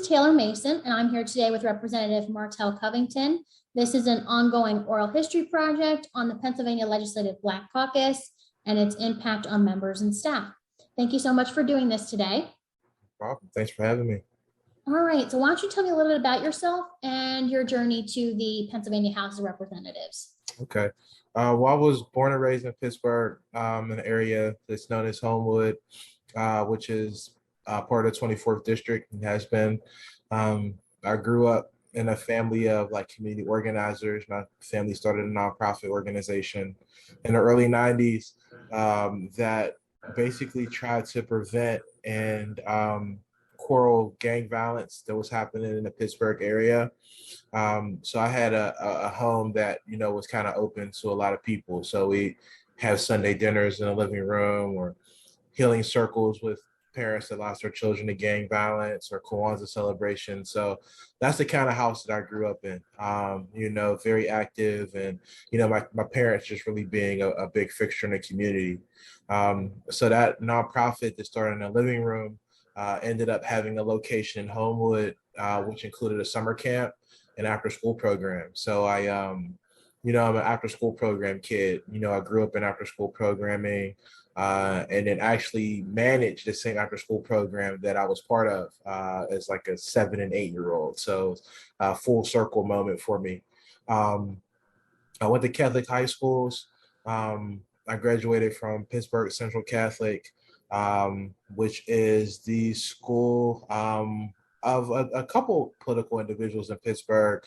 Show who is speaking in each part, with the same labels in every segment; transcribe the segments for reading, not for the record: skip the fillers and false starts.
Speaker 1: is Taylor Mason, and I'm here today with Representative Martell Covington. This is an ongoing oral history project on the Pennsylvania Legislative Black Caucus and its impact on members and staff. Thank you so much for doing this today.
Speaker 2: Problem. Thanks for having me.
Speaker 1: All right, so why don't you tell me a little bit about yourself and your journey to the Pennsylvania House of Representatives?
Speaker 2: Okay. Well, I was born and raised in Pittsburgh, an area that's known as Homewood, which is part of the 24th District and has been. I grew up in a family of like community organizers. My family started a nonprofit organization in the early 90s that basically tried to prevent and quarrel gang violence that was happening in the Pittsburgh area. So I had a home that, was kind of open to a lot of people. So we have Sunday dinners in the living room or healing circles with parents that lost their children to gang violence or Kwanzaa celebration. So that's the kind of house that I grew up in, very active and, my parents just really being a big fixture in the community. So that nonprofit that started in the living room ended up having a location in Homewood, which included a summer camp and after school program. So I'm an after school program kid. I grew up in after school programming and then actually managed the same after school program that I was part of as like a 7 and 8 year old. So a full circle moment for me. I went to Catholic high schools. I graduated from Pittsburgh Central Catholic, which is the school of a couple political individuals in Pittsburgh,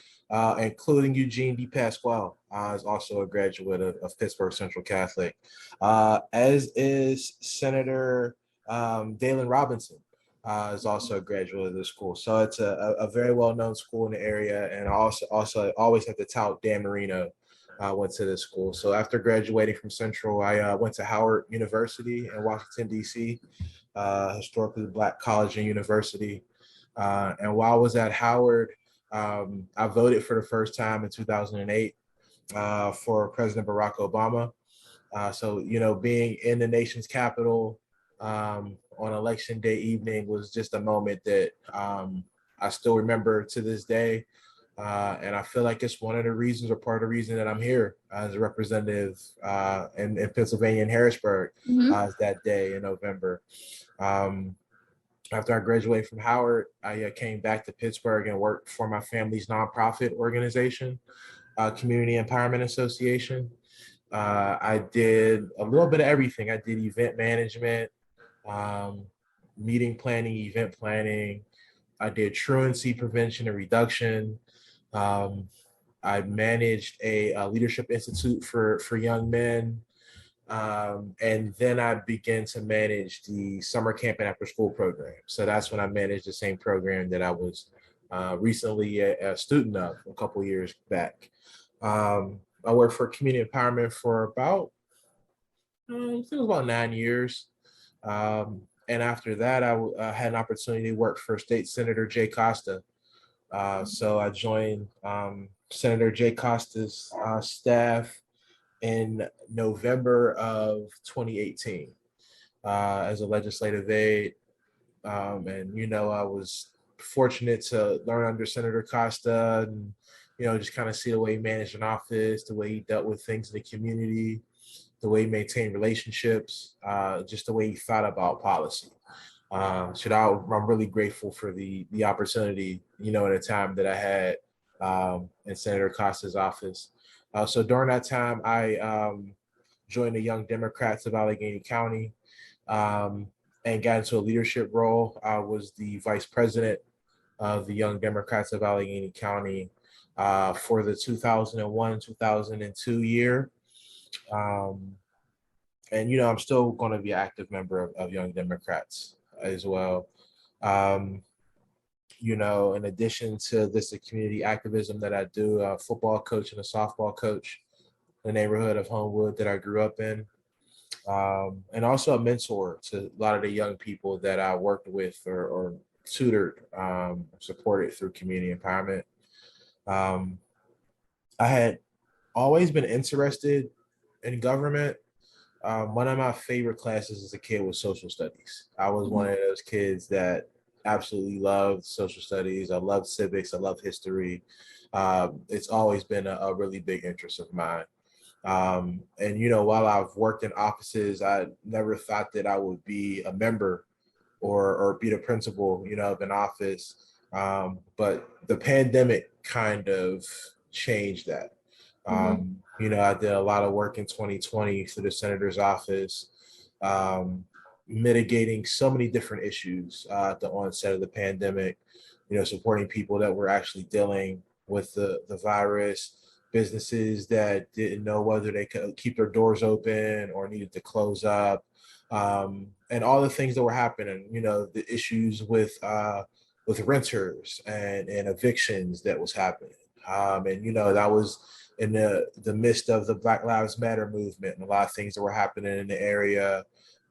Speaker 2: including Eugene D. Pasquale, is also a graduate of Pittsburgh Central Catholic, as is Senator Dalen Robinson, is also a graduate of the school. So it's a very well-known school in the area, and I also always have to tout Dan Marino. Went to this school. So after graduating from Central, I went to Howard University in Washington, D.C., historically Black college and university. And while I was at Howard, I voted for the first time in 2008 for President Barack Obama. So, being in the nation's capital on election day evening was just a moment that I still remember to this day. And I feel like it's one of the reasons or part of the reason that I'm here as a representative in Pennsylvania and Harrisburg that day in November. After I graduated from Howard, I came back to Pittsburgh and worked for my family's nonprofit organization, Community Empowerment Association. I did a little bit of everything. I did event management, meeting planning, event planning. I did truancy prevention and reduction. I managed a leadership institute for young men. And then I began to manage the summer camp and after school program. So that's when I managed the same program that I was recently a student of a couple years back. I worked for community empowerment for about, I think it was about 9 years. And after that, I had an opportunity to work for State Senator Jay Costa. So I joined Senator Jay Costa's staff in November of 2018 as a legislative aide. And, I was fortunate to learn under Senator Costa and, just kind of see the way he managed an office, the way he dealt with things in the community, the way he maintained relationships, just the way he thought about policy. I'm really grateful for the opportunity, at a time that I had in Senator Costa's office. So during that time, I joined the Young Democrats of Allegheny County and got into a leadership role. I was the vice president of the Young Democrats of Allegheny County for the 2001-2002 year. And, I'm still going to be an active member of Young Democrats as well. In addition to this community activism that I do, a football coach and a softball coach in the neighborhood of Homewood that I grew up in, and also a mentor to a lot of the young people that I worked with or tutored, supported through community empowerment. I had always been interested in government. One of my favorite classes as a kid was social studies. I was one of those kids that absolutely loved social studies. I love civics. I love history. It's always been a really big interest of mine. And, while I've worked in offices, I never thought that I would be a member or be the principal, of an office. But the pandemic kind of changed that.
Speaker 1: Mhm.
Speaker 2: I did a lot of work in 2020 for the senator's office, um, mitigating so many different issues at the onset of the pandemic, supporting people that were actually dealing with the virus, businesses that didn't know whether they could keep their doors open or needed to close up, and all the things that were happening, the issues with renters and evictions that was happening. And that was in the midst of the Black Lives Matter movement and a lot of things that were happening in the area.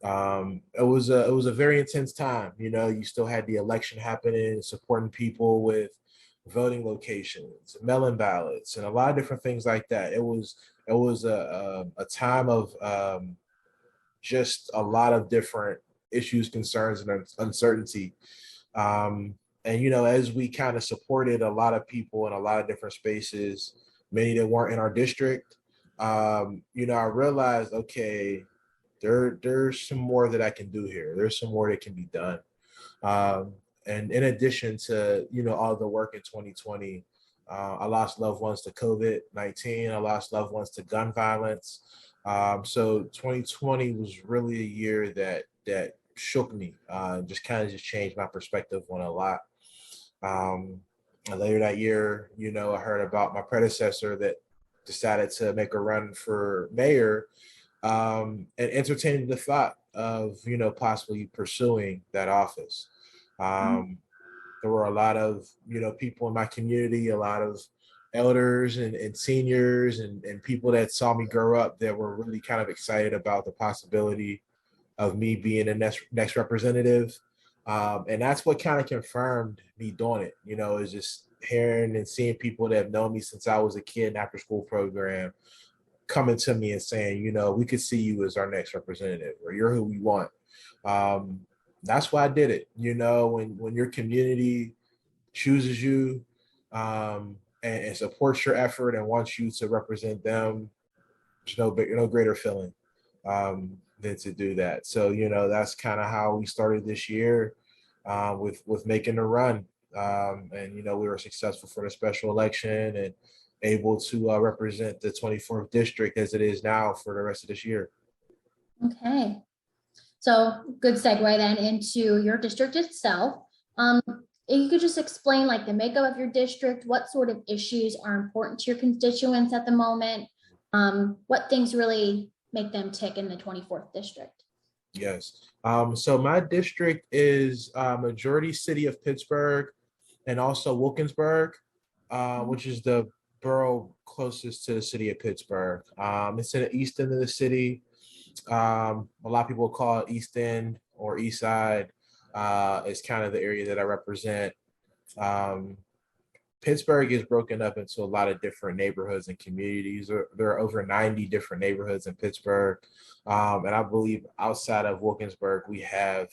Speaker 2: It was a very intense time. You still had the election happening, supporting people with voting locations, mail-in ballots, and a lot of different things like that. It was a time of just a lot of different issues, concerns, and uncertainty. Um, and as we kind of supported a lot of people in a lot of different spaces, many that weren't in our district, I realized, okay, there's some more that I can do here. There's some more that can be done. Um, and in addition to all the work in 2020, I lost loved ones to COVID-19. I lost loved ones to gun violence. So 2020 was really a year that shook me. Just kind of just changed my perspective on a lot. Um, and later that year, I heard about my predecessor that decided to make a run for mayor, and entertaining the thought of possibly pursuing that office. Um, there were a lot of people in my community, a lot of elders and seniors and people that saw me grow up that were really kind of excited about the possibility of me being the next representative. And that's what kind of confirmed me doing it, is just hearing and seeing people that have known me since I was a kid in after school program coming to me and saying, we could see you as our next representative, or you're who we want. Um, that's why I did it. When your community chooses you, and supports your effort and wants you to represent them, there's no greater feeling than to do that. So that's kind of how we started this year, with making the run, and we were successful for the special election and able to represent the 24th district as it is now for the rest of this year.
Speaker 1: Okay, so good segue then into your district itself. If you could just explain like the makeup of your district, what sort of issues are important to your constituents at the moment, what things really make them tick in the 24th district?
Speaker 2: Yes. So my district is majority city of Pittsburgh and also Wilkinsburg, which is the borough closest to the city of Pittsburgh. It's in the east end of the city. A lot of people call it East End or East Side. It's kind of the area that I represent. Um, Pittsburgh is broken up into a lot of different neighborhoods and communities. There are over 90 different neighborhoods in Pittsburgh. And I believe outside of Wilkinsburg, we have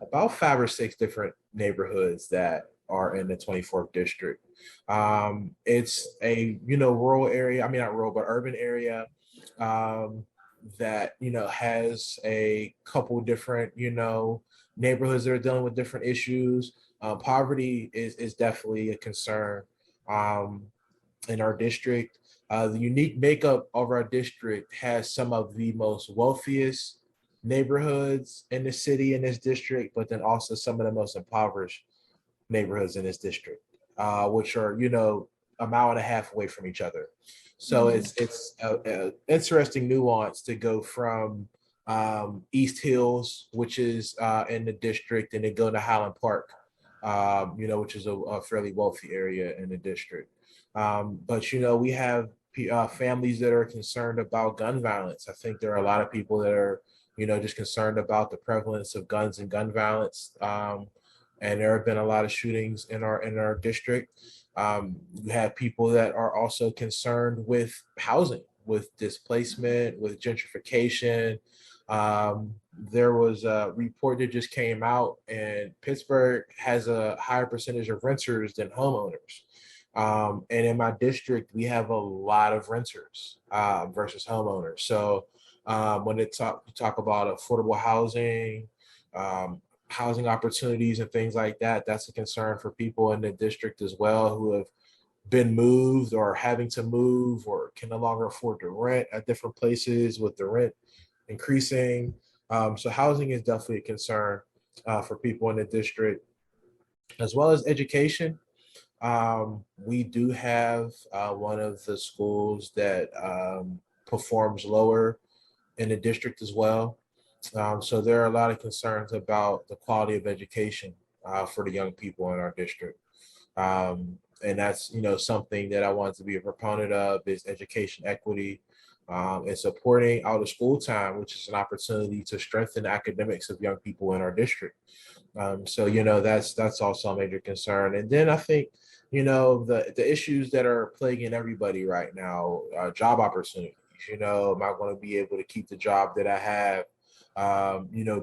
Speaker 2: about 5 or 6 different neighborhoods that are in the 24th district. It's a, rural area. I mean, not rural, but urban area, that, has a couple different, neighborhoods that are dealing with different issues. Poverty is definitely a concern um, in our district. The unique makeup of our district has some of the most wealthiest neighborhoods in the city in this district, but then also some of the most impoverished neighborhoods in this district, which are, a mile and a half away from each other. So it's a interesting nuance to go from East Hills, which is in the district, and then go to Highland Park, which is a fairly wealthy area in the district. But we have families that are concerned about gun violence. I think there are a lot of people that are, just concerned about the prevalence of guns and gun violence. And there have been a lot of shootings in our district. You have people that are also concerned with housing, with displacement, with gentrification. There was a report that just came out, and Pittsburgh has a higher percentage of renters than homeowners. And in my district, we have a lot of renters versus homeowners. So when they talk about affordable housing, um, housing opportunities and things like that, that's a concern for people in the district as well who have been moved or having to move or can no longer afford to rent at different places with the rent increasing. So housing is definitely a concern for people in the district, as well as education. We do have one of the schools that performs lower in the district as well. So there are a lot of concerns about the quality of education for the young people in our district. And that's, something that I want to be a proponent of is education equity and supporting out of school time, which is an opportunity to strengthen the academics of young people in our district. So that's also a major concern. And then I think the issues that are plaguing everybody right now, job opportunities. Am I going to be able to keep the job that I have?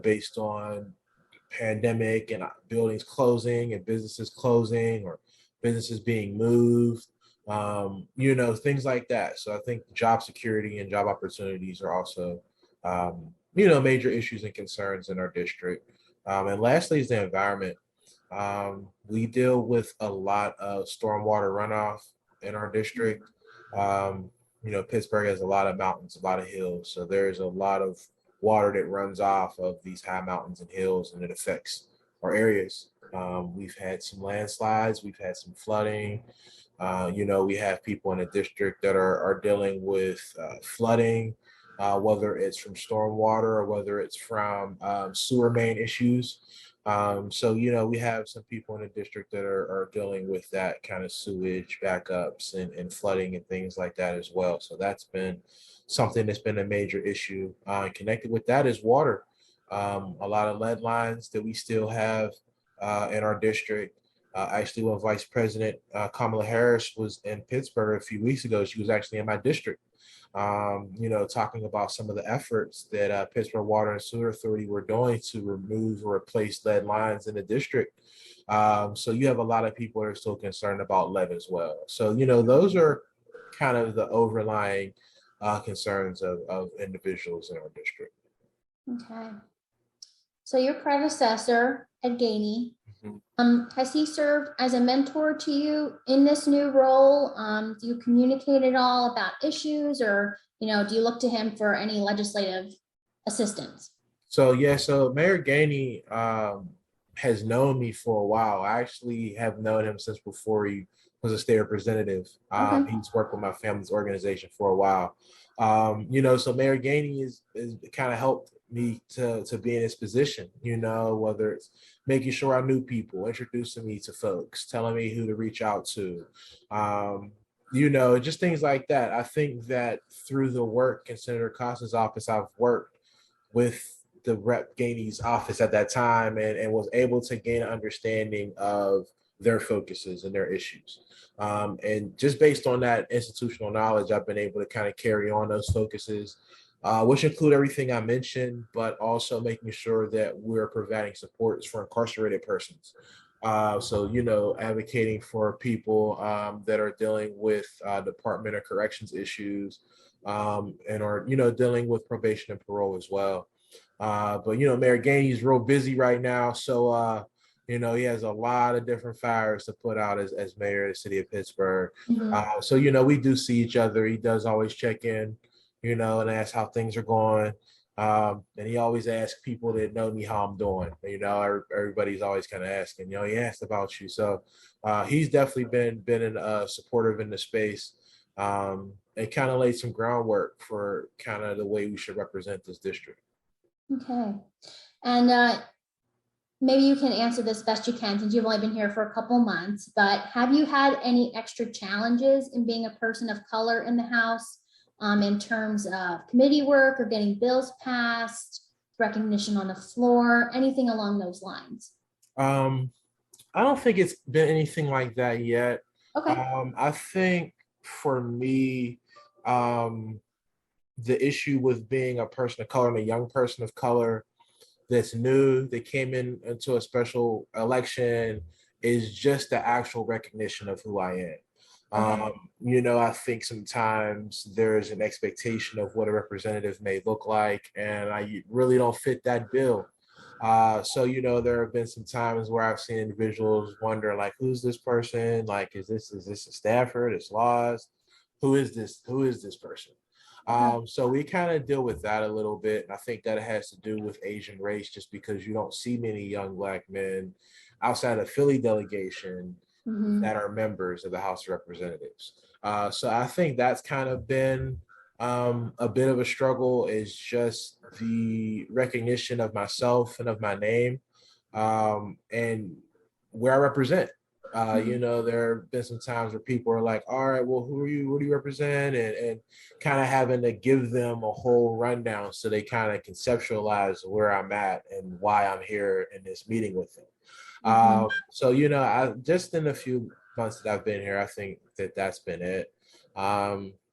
Speaker 2: Based on pandemic and buildings closing and businesses closing or businesses being moved, things like that. So I think job security and job opportunities are also, major issues and concerns in our district. And lastly is the environment. We deal with a lot of stormwater runoff in our district. Pittsburgh has a lot of mountains, a lot of hills. So there's a lot of water that runs off of these high mountains and hills, and it affects our areas. We've had some landslides, we've had some flooding. We have people in the district that are dealing with flooding, whether it's from stormwater or whether it's from sewer main issues. So we have some people in the district that are dealing with that kind of sewage backups and flooding and things like that as well. So that's been something that's been a major issue. Connected with that is water. A lot of lead lines that we still have in our district. Actually, when Vice President Kamala Harris was in Pittsburgh a few weeks ago, she was actually in my district, talking about some of the efforts that Pittsburgh Water and Sewer Authority were doing to remove or replace lead lines in the district. So you have a lot of people that are still concerned about lead as well. So, those are kind of the overlying concerns of individuals in our district.
Speaker 1: Okay. So your predecessor, Ed Gainey, has he served as a mentor to you in this new role? Do you communicate at all about issues, or do you look to him for any legislative assistance?
Speaker 2: So Mayor Gainey has known me for a while. I actually have known him since before he was a state representative.
Speaker 1: Okay.
Speaker 2: He's worked with my family's organization for a while. So Mayor Gainey is kind of helped me to be in this position, whether it's making sure I knew people, introducing me to folks, telling me who to reach out to, just things like that. I think that through the work in Senator Costa's office, I've worked with the Rep Gainey's office at that time and was able to gain an understanding of their focuses and their issues. And just based on that institutional knowledge, I've been able to kind of carry on those focuses, which include everything I mentioned, but also making sure that we're providing supports for incarcerated persons. So, advocating for people that are dealing with Department of Corrections issues and are, dealing with probation and parole as well. But Mayor Gainey is real busy right now. So, he has a lot of different fires to put out as mayor of the city of Pittsburgh. So, we do see each other. He does always check in, and ask how things are going. And he always asks people that know me how I'm doing. Everybody's always kind of asking, he asked about you. So he's definitely been supportive in the space and kind of laid some groundwork for kind of the way we should represent this district.
Speaker 1: Okay. And maybe you can answer this best you can since you've only been here for a couple months, but have you had any extra challenges in being a person of color in the House? In terms of committee work or getting bills passed, recognition on the floor, anything along those lines?
Speaker 2: I don't think it's been anything like that yet.
Speaker 1: Okay.
Speaker 2: I think for me, the issue with being a person of color and a young person of color that's new, that came into a special election, is just the actual recognition of who I am.
Speaker 1: Okay.
Speaker 2: I think sometimes there's an expectation of what a representative may look like, and I really don't fit that bill. So there have been some times where I've seen individuals wonder, like, who's this person? Like, is this a Stafford? It's Laws? Who is this? Who is this person?
Speaker 1: Okay.
Speaker 2: So we kind of deal with that a little bit. And I think that it has to do with Asian race, just because you don't see many young Black men outside of Philly delegation
Speaker 1: Mhm.
Speaker 2: that are members of the House of Representatives. So I think that's kind of been a bit of a struggle, is just the recognition of myself and of my name, and where I represent.
Speaker 1: Mhm.
Speaker 2: There have been some times where people are like, all right, well, who are you? What do you represent? And kind of having to give them a whole rundown so they kind of conceptualize where I'm at and why I'm here in this meeting with them.
Speaker 1: Mhm.
Speaker 2: I just in a few months that I've been here, I think that that's been it.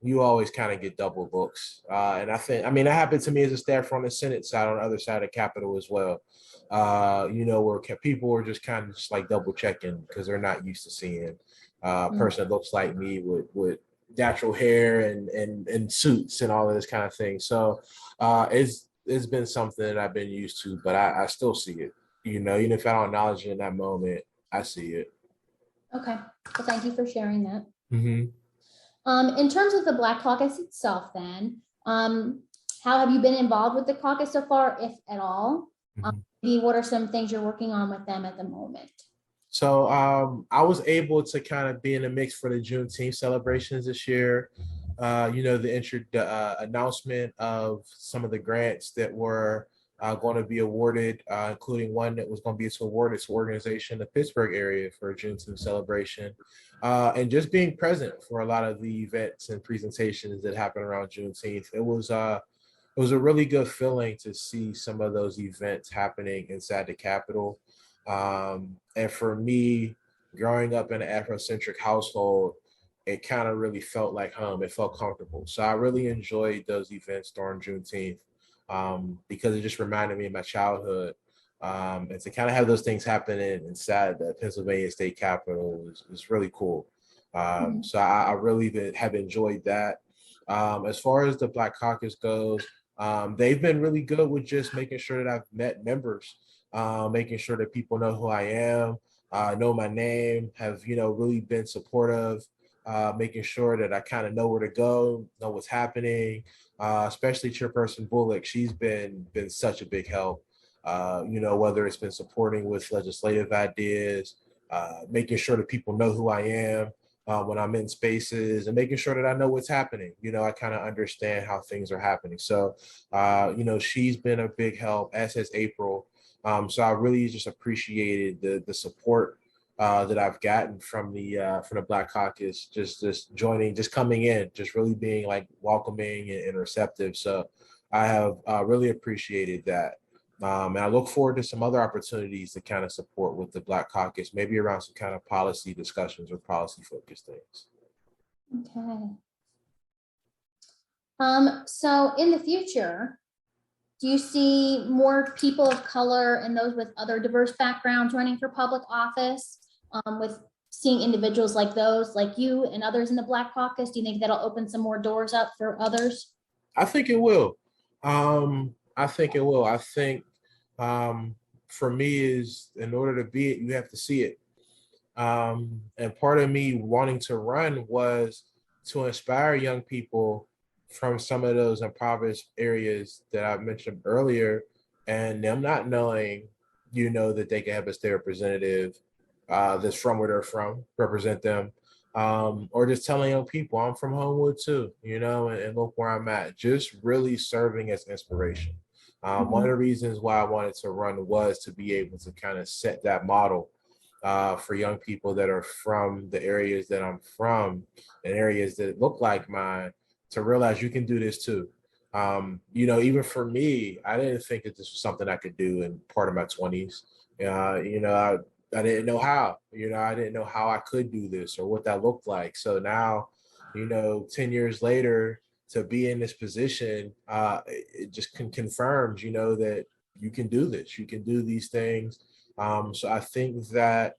Speaker 2: You always kind of get double looks, and I mean, that happened to me as a staffer on the Senate side, on the other side of Capitol as well. Where people were just kind of just like double checking because they're not used to seeing a
Speaker 1: Mhm.
Speaker 2: person that looks like me with natural hair and suits and all of this kind of thing. So it's been something that I've been used to, but I still see it. Even if I don't acknowledge it in that moment, I see it.
Speaker 1: Okay. Well, thank you for sharing that.
Speaker 2: Hmm.
Speaker 1: In terms of the Black Caucus itself, then, how have you been involved with the caucus so far, if at all?
Speaker 2: Hmm.
Speaker 1: Maybe what are some things you're working on with them at the moment?
Speaker 2: So I was able to kind of be in the mix for the Juneteenth celebrations this year. The announcement of some of the grants that were going to be awarded, including one that was going to be awarded to organization in the Pittsburgh area for a Juneteenth celebration, and just being present for a lot of the events and presentations that happened around Juneteenth. It was a really good feeling to see some of those events happening inside the Capitol. And for me, growing up in an Afrocentric household, it kind of really felt like home. It felt comfortable. So I really enjoyed those events during Juneteenth, because it just reminded me of my childhood. And to kind of have those things happening inside the Pennsylvania State Capitol is really cool.
Speaker 1: Mhm.
Speaker 2: So I really have enjoyed that. As far as the Black Caucus goes, they've been really good with just making sure that I've met members, making sure that people know who I am, know my name, have really been supportive, making sure that I kind of know where to go, know what's happening. Especially Chairperson Bullock, she's been such a big help. Whether it's been supporting with legislative ideas, making sure that people know who I am. When I'm in spaces, and making sure that I know what's happening. I kind of understand how things are happening. So, she's been a big help, as has April. So I really just appreciated the support that I've gotten from the Black Caucus, just joining, just coming in, just really being like welcoming and receptive. So I have really appreciated that. And I look forward to some other opportunities to kind of support with the Black Caucus, maybe around some kind of policy discussions or policy focused things.
Speaker 1: Okay. So in the future, do you see more people of color and those with other diverse backgrounds running for public office? With seeing individuals like those, like you and others in the Black Caucus, do you think that'll open some more doors up for others?
Speaker 2: I think it will. I think it will. I think for me is, in order to be it, you have to see it. And part of me wanting to run was to inspire young people from some of those impoverished areas that I mentioned earlier, and them not knowing, that they can have a state representative that's from where they're from, represent them. Or just telling young people, I'm from Homewood too, and look where I'm at. Just really serving as inspiration. One of
Speaker 1: Mhm.
Speaker 2: the reasons why I wanted to run was to be able to kind of set that model for young people that are from the areas that I'm from and areas that look like mine, to realize you can do this too. Even for me, I didn't think that this was something I could do in part of my 20s. I didn't know how. I didn't know how I could do this or what that looked like. So now, 10 years later, to be in this position, it just confirms, that you can do this, you can do these things. So I think that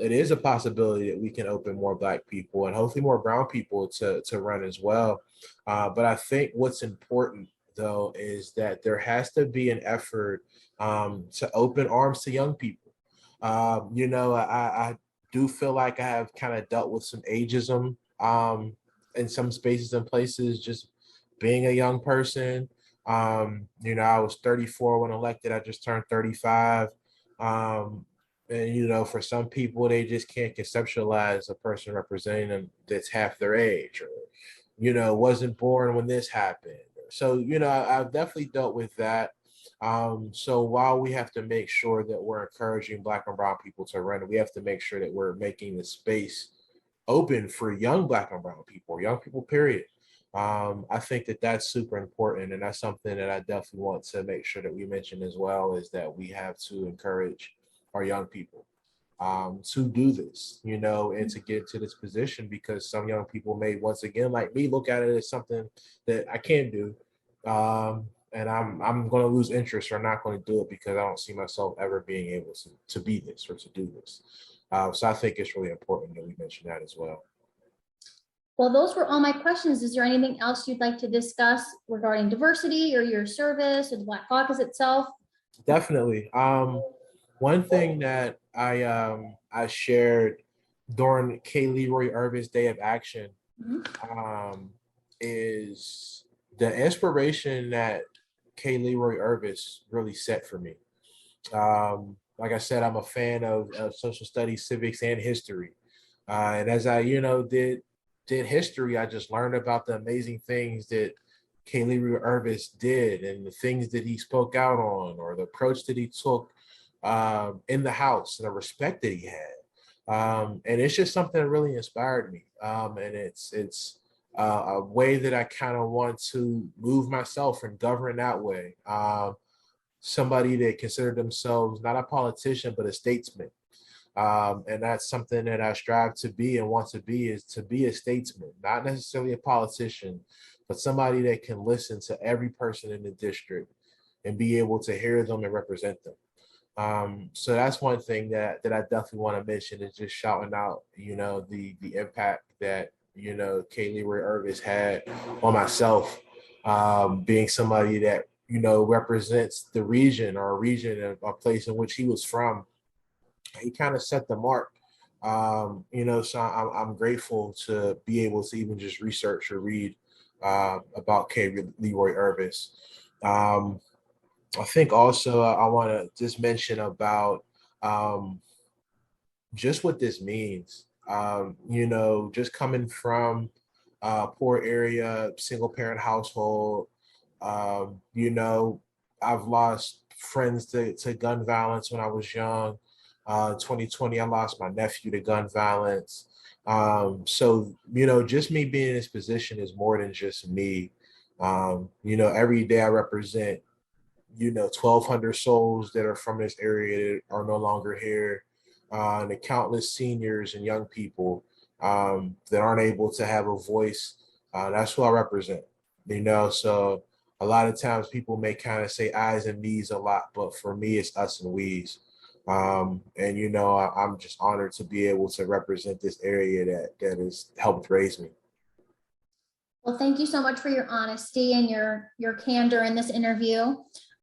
Speaker 2: it is a possibility that we can open more Black people and hopefully more brown people to run as well. But I think what's important, though, is that there has to be an effort to open arms to young people. I do feel like I have kind of dealt with some ageism in some spaces and places, just being a young person. I was 34 when elected. I just turned 35. And for some people, they just can't conceptualize a person representing them that's half their age, or wasn't born when this happened. So I've definitely dealt with that. So while we have to make sure that we're encouraging Black and brown people to run, we have to make sure that we're making the space open for young Black and brown people, young people, period. I think that that's super important, and that's something that I definitely want to make sure that we mention as well, is that we have to encourage our young people to do this, and to get to this position, because some young people may, once again, like me, look at it as something that I can't do. And I'm going to lose interest or not going to do it because I don't see myself ever being able to be this or to do this. So I think it's really important that we mention that as well.
Speaker 1: Well, those were all my questions. Is there anything else you'd like to discuss regarding diversity or your service or the Black Caucus itself?
Speaker 2: Definitely. One thing that I shared during K. Leroy Irvis Day of Action is the inspiration that K. Leroy Irvis really set for me. Like I said, I'm a fan of social studies, civics, and history. And as I, did history, I just learned about the amazing things that K. Leroy Irvis did, and the things that he spoke out on, or the approach that he took in the House, and the respect that he had. And it's just something that really inspired me. And it's a way that I kind of want to move myself and govern that way. Somebody that considered themselves not a politician, but a statesman. And that's something that I strive to be and want to be, is to be a statesman, not necessarily a politician, but somebody that can listen to every person in the district and be able to hear them and represent them. So that's one thing that I definitely want to mention, is just shouting out, the impact that, K. Leroy Irvis had on myself, being somebody that, represents the region, or a region of a place in which he was from. He kind of set the mark, so I'm grateful to be able to even just research or read about K. Leroy Irvis. I think also I want to just mention about just what this means. Just coming from a poor area, single parent household, I've lost friends to gun violence when I was young. 2020, I lost my nephew to gun violence. So, just me being in this position is more than just me. Every day I represent 1,200 souls that are from this area that are no longer here, and the countless seniors and young people that aren't able to have a voice. That's who I represent, so a lot of times people may kind of say I's and me's a lot, but for me, it's us and we's. And I'm just honored to be able to represent this area that has helped raise me.
Speaker 1: Well, thank you so much for your honesty and your candor in this interview.